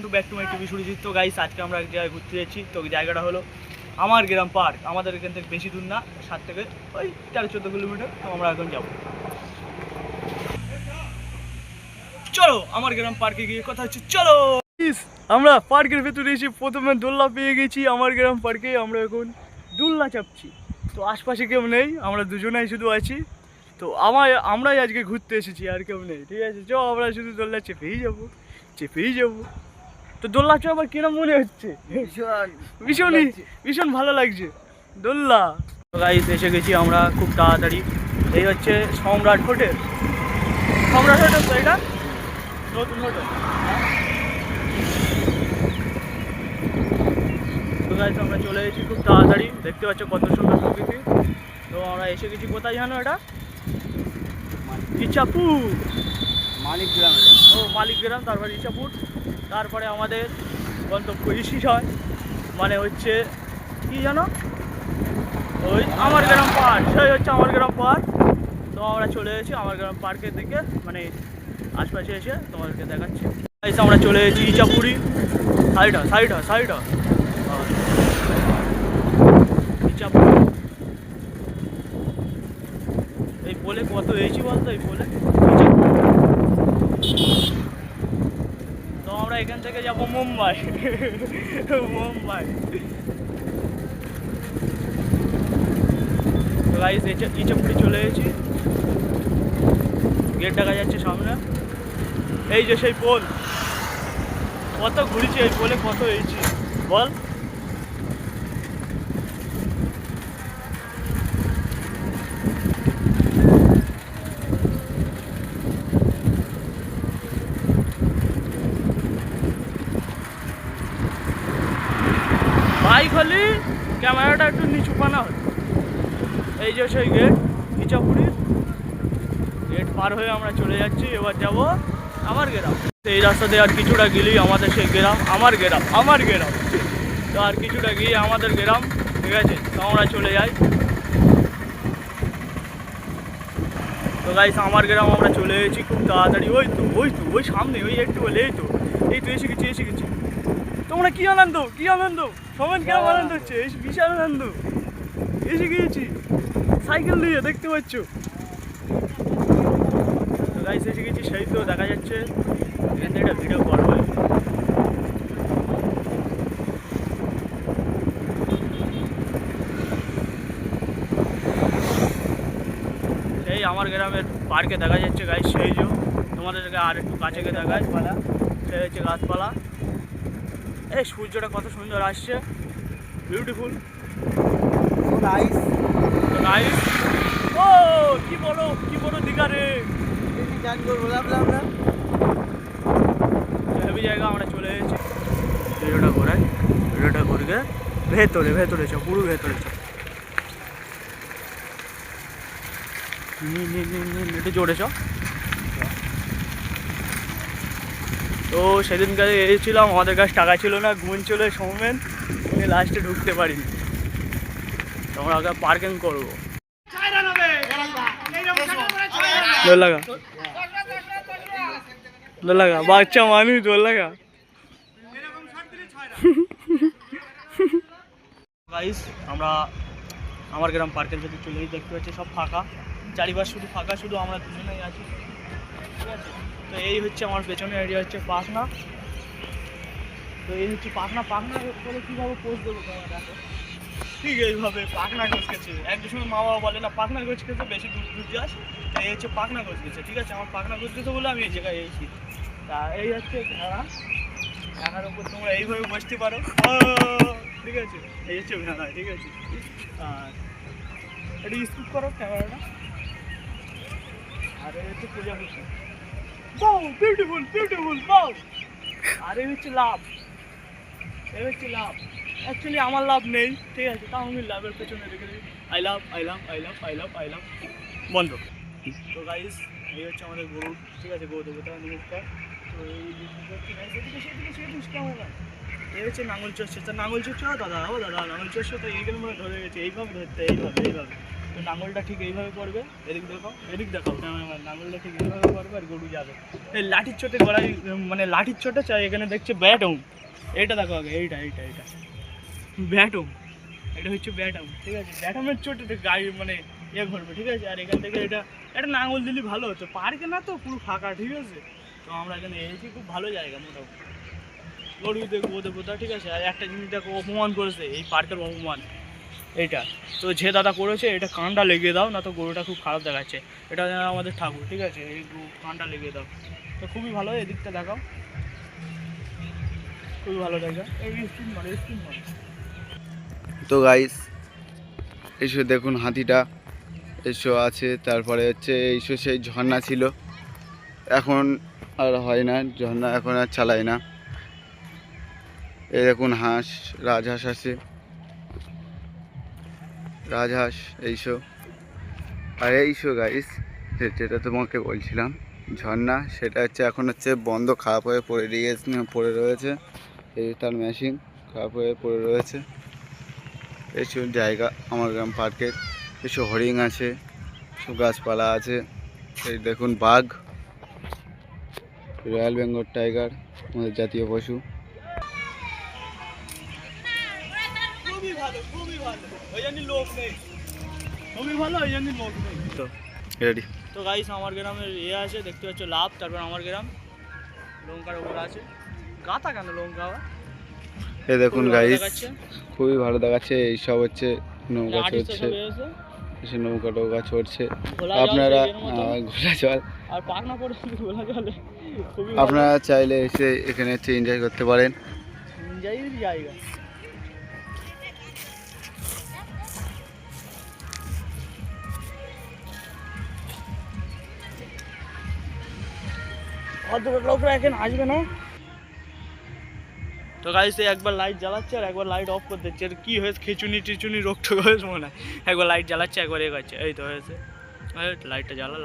Welcome to back to my TV Surajit. তো guys আজকে আমরা এক জায়গায় ঘুরতে যাচ্ছি। তো জায়গাটা হলো আমার গ্রাম পার্ক। আমাদের এখান থেকে বেশি দূর না, 7 থেকে ওই 13-14 কিলোমিটার। তো আমরা এখন যাব। চলো আমার গ্রাম পার্কে গিয়ে কথা হচ্ছে। চলো আমরা পার্কের ভেতরে এসে প্রথমে দোলনা পেয়ে গেছি। আমার গ্রাম পার্কে আমরা এখন দোলনা চাপছি। তো আশপাশে কেউ নেই, আমরা দুজনেই শুধু আছি। তো আমরাই আজকে ঘুরতে এসেছি, আর কেউ নেই। ঠিক আছে, চ আমরা শুধু দোলনা চেপেই যাবো। তো দোলনা চাপা কিরম মনে হচ্ছে? ভীষণ ভালো লাগছে দোলনা। গাইস এসে গেছি আমরা খুব তাড়াতাড়ি। এই হচ্ছে সম্রাট হোটেল। তো এটা নতুন হোটেল। তো গাইস আমরা চলে এসেছি খুব তাড়াতাড়ি। দেখতে পাচ্ছ কত সুন্দর প্রকৃতি। তো আমরা এসে গেছি কোথায় জানো? এটা ইচ্ছাপুর, মালিকগ্রাম। ও মালিকগ্রাম, তারপরে ইচ্ছাপুর, তারপরে আমাদের গন্তব্য ইসিসয়, মানে হচ্ছে কি জানো, ওই আমার গ্রাম পার্ক। সেই হচ্ছে আমার গ্রাম পার্ক। তো আমরা চলে এসেছি আমার গ্রাম পার্কের দিকে, মানে আশপাশে এসে তোমাদেরকে দেখাচ্ছি। এসে আমরা চলে এসেছি ইচ্ছাপুরি। সাইডা ইচ্ছাপুর। এই বলে কত হয়েছি বলতো, এই বলে। তো আমরা এখান থেকে যাবো মুম্বাই। তো গাইস ইচ্ছাপুরি চলে এসেছি। গেট দেখা যাচ্ছে সামনে। এই যে সেই পোল, কত ঘুরেছি এই পোলে, কত হয়েছি বল। বাইক হলে ক্যামেরাটা একটু নিচু পানা হয়। এই যে সেই গেট ইচ্ছাপুরীর। গেট পার হয়ে আমরা চলে যাচ্ছি। এবার যাব আমার গ্রাম। এই রাস্তা দিয়ে আর কিছুটা গেলেই আমাদের সেই গ্রাম, আমার গ্রাম। তো আর কিছুটা গিয়ে আমাদের গ্রাম। ঠিক আছে, তো আমরা চলে যাই। তো গাইস আমার গ্রাম আমরা চলে এসেছি খুব তাড়াতাড়ি। ওই সামনে, ওই একটু বলে এই তো এসে গেছি। তোমরা কি আনন্দ সমান কিরম আনন্দ হচ্ছে, এই বিশাল আনন্দ। এসে গিয়েছি সাইকেল দিয়ে, দেখতে পাচ্ছ। তো গাইস এসে গেছি, সেই তো দেখা যাচ্ছে। এখান থেকে একটা ভিডিও করবো। সেই আমার গ্রামের পার্কে দেখা যাচ্ছে গাইস, সেই যে তোমাদেরকে আর একটু কাছে গিয়ে দেখায়। সেই হচ্ছে গাছপালা। এই সূর্যটা কত সুন্দর আসছে, বিউটিফুল, নাইস। ও কি বড় দীঘা রে, হেভি জায়গা। আমরা চলে এসেছি। ভিডিওটা করে ভেতরে চ, পুরো ভেতরে চ। একটু জোরে চ। তো সেদিনকার এসেছিলাম, আমাদের কাছে টাকা ছিল না, গুণ ছিল সৌমেন, লাস্টে ঢুকতে পারিনি। আমরা আগে পার্কিং করবো। দোল লাগা বাচ্চা মানুষ, দোল লাগা। গাইস আমরা আমার গ্রাম পার্কের ভেতরে চলেই, দেখতে পাচ্ছি সব ফাঁকা, চারিপাশ শুধু ফাঁকা, শুধু আমরা দুজনেই আছি। ঠিক আছে, তো এই হচ্ছে আমার পেছনে এরিয়া হচ্ছে পাখনা। তো এই হচ্ছে পাখনা করে কীভাবে পোস্ট দেবো তোমরা দেখো। ঠিক এইভাবে পাখনা গোছ গেছে। একটু সময় মা বাবা বলে না পাখনা গোছ গেছে, বেশি দূর যাস। এই হচ্ছে পাখনা গোছ গেছে। ঠিক আছে, আমার পাখনা গোছ গেছে বলে আমি এই জায়গায় এসেছি। তা এই হচ্ছে ভেড়ার উপর তোমরা এইভাবে বসতে পারো। ঠিক আছে, এই হচ্ছে ভেড়া। ঠিক আছে, আর একটু স্কুপ করো ক্যামেরাটা। আর এই হচ্ছে প্রজাপতি, বিউটিফুল বাউ। আর এই হচ্ছে লাভ, অ্যাকচুয়ালি আমার লাভ নেই। ঠিক আছে, তাও আমি লাভের পেছনে রেখে দিই। আই লাভ বন্ধ। তো গাইস এই হচ্ছে আমাদের গরু। ঠিক আছে, গরু দেবতা নমস্কার। তো এই এই হচ্ছে নাঙল চড়ছে। দাদা নাঙল চড়ছে। তো এইগুলো মনে ধরে গেছে, এইভাবে ধরতে, এইভাবে তো নাঙলটা ঠিক এইভাবে করবে, এদিক দেখাও ক্যামেরাম্যান, নাঙলটা ঠিক এইভাবে করবে আর গরু যাবে। এই লাঠির চোটে গলায়, মানে লাঠির চোটে চাই এখানে দেখছে ব্যাটম, এইটা দেখো আগে, এইটা ব্যাটম, এটা হচ্ছে ব্যাটম, ঠিক আছে? ব্যাটমের চোটে গাড়ি মানে ঘুরবে, ঠিক আছে? আর এখান থেকে এটা একটা নাঙল দিলে ভালো হতো, পার্কে না তো পুরো ফাঁকা, ঠিক আছে? তো আমরা এখানে এসেছি, খুব ভালো জায়গা মোটামুটি, গরু দেখবো দেবো, ঠিক আছে? আর একটা জিনিস দেখো, অপমান করেছে এই পার্কের অপমান এইটা, তো যে দাদা করেছে এটা কানটা লেগে দাও, না তো গরুটা খুব খারাপ দেখাচ্ছে। এটা আমাদের ঠাকুর, ঠিক আছে? এই কানটা লেগে দাও। তো খুবই ভালো, এদিকটা দেখাও, খুবই ভালো জায়গা। এই স্ক্রিন মারে। তো গাইস এসো দেখুন হাতিটা এসো আছে, তারপরে হচ্ছে এইসব সেই ঝর্ণা ছিল, এখন আর হয় না ঝর্ণা, এখন আর চালায় না। এই দেখুন হাঁস, রাজহাঁস আছে, রাজহাঁস এইসব। আর এইসব গাইস যেটা তোমাকে বলছিলাম ঝর্ণা, সেটা হচ্ছে এখন হচ্ছে বন্ধ, খারাপ হয়ে পড়ে রয়েছে। এই তার মেশিন খারাপ হয়ে পড়ে রয়েছে। এইসব জায়গা আমার গ্রাম পার্কের, এসব হরিণ আছে, সব গাছপালা আছে। এই দেখুন বাঘ, রয়্যাল বেঙ্গল টাইগার আমাদের জাতীয় পশু। খুবই ভালো, ওই জন্য লোক নেই, খুবই ভালো, ওই জন্য লোক নেই। তো রেডি। তো গাইস আমার গ্রামের আছে, দেখতে পাচ্ছ লাভ, তারপর আমার গ্রাম লঙ্কার ওপর আছে, গাঁথা কেন লঙ্কা আবার। এই দেখুন গাইস খুবই ভালো দেখাচ্ছে। এইসব হচ্ছে নৌকা চড়ছে, এসে নৌকা টোকা চড়ছে আপনারা, ঘোলা জল, আর পাখনা পড়ে ঘোলা জলে, আপনারা চাইলে এসে এখানে হচ্ছে এনজয় করতে পারেন। জায়গা লোকরা এখন আসবে না। তো গাইস একবার লাইট জ্বালাচ্ছে আর একবার লাইট অফ করে দিচ্ছে, কি হয়েছে খিচুনি রোগ টোক হয়েছে মনে হয়। একবার লাইট জ্বালাচ্ছে, একবার করছে, এই তো হয়েছে। লাইটটা জ্বালা,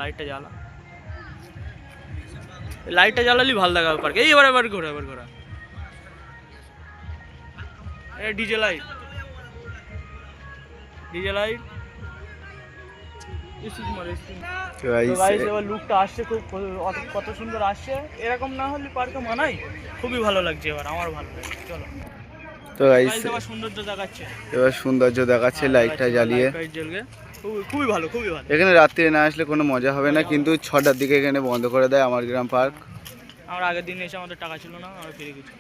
লাইটটা জ্বালালি ভালো দেখাবে পার্কে। এই এবার ঘোরা ডিজে লাইট এবার লুকটা আসছে, খুব কত সুন্দর আসছে। এরকম না হলে পার্কে মানাই, খুবই ভালো লাগছে, এবার আমার ভালো লাগছে। চলো তো গাইস এবার সৌন্দর্য দেখাচ্ছে লাইটটা জ্বালিয়ে, খুবই ভালো। এখানে রাত্রে না আসলে কোনো মজা হবে না, কিন্তু 6টার দিকে এখানে বন্ধ করে দেয় আমার গ্রাম পার্ক। আমরা আগের দিন এসে আমাদের টাকা ছিল না, আমরা ফিরে গেছি।